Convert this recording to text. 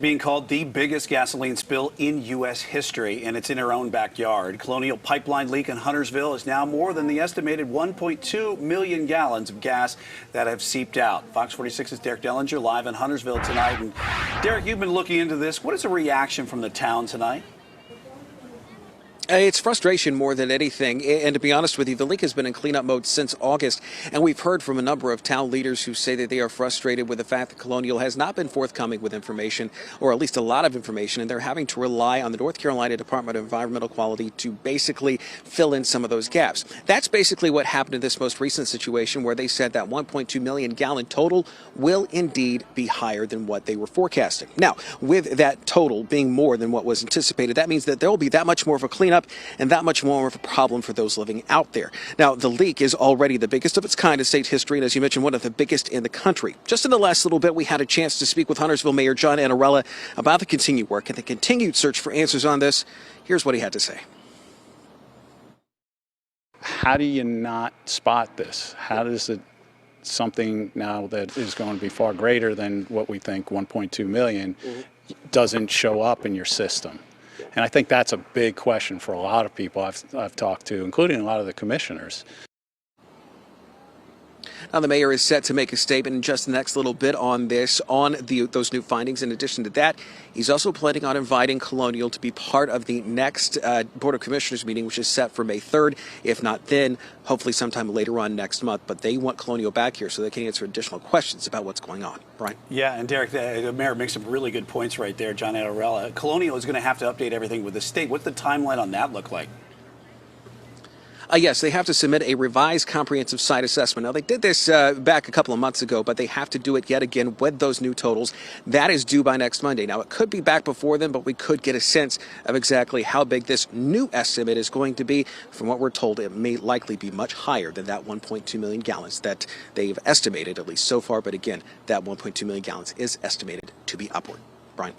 Being called the biggest gasoline spill in U.S. history, and it's in our own backyard. Colonial Pipeline leak in Huntersville is now more than the estimated 1.2 million gallons of gas that have seeped out. Fox 46's Derek Dellinger live in Huntersville tonight. And Derek, you've been looking into this. What is the reaction from the town tonight? It's frustration more than anything, and to be honest with you, the leak has been in cleanup mode since August, and we've heard from a number of town leaders who say that they are frustrated with the fact that Colonial has not been forthcoming with information, or at least a lot of information, and they're having to rely on the North Carolina Department of Environmental Quality to basically fill in some of those gaps. That's basically what happened in this most recent situation, where they said that 1.2 million gallon total will indeed be higher than what they were forecasting. Now, with that total being more than what was anticipated, that means that there will be that much more of a cleanup and that much more of a problem for those living out there. Now, the leak is already the biggest of its kind in state history, and as you mentioned, one of the biggest in the country. Just in the last little bit, we had a chance to speak with Huntersville Mayor John Anarella about the continued work and the continued search for answers on this. Here's what he had to say. How do you not spot this? How does it something now that is going to be far greater than what we think 1.2 million doesn't show up in your system? And I think that's a big question for a lot of people I've talked to, including a lot of the commissioners. Now, the mayor is set to make a statement in just the next little bit on this, those new findings. In addition to that, he's also planning on inviting Colonial to be part of the next Board of Commissioners meeting, which is set for May 3rd. If not then, hopefully sometime later on next month. But they want Colonial back here so they can answer additional questions about what's going on. Brian? Yeah, and Derek, the mayor makes some really good points right there, John Anarella. Colonial is going to have to update everything with the state. What's the timeline on that look like? Yes, they have to submit a revised comprehensive site assessment. Now, they did this back a couple of months ago, but they have to do it yet again with those new totals. That is due by next Monday. Now, it could be back before then, but we could get a sense of exactly how big this new estimate is going to be. From what we're told, it may likely be much higher than that 1.2 million gallons that they've estimated, at least so far. But again, that 1.2 million gallons is estimated to be upward. Brian?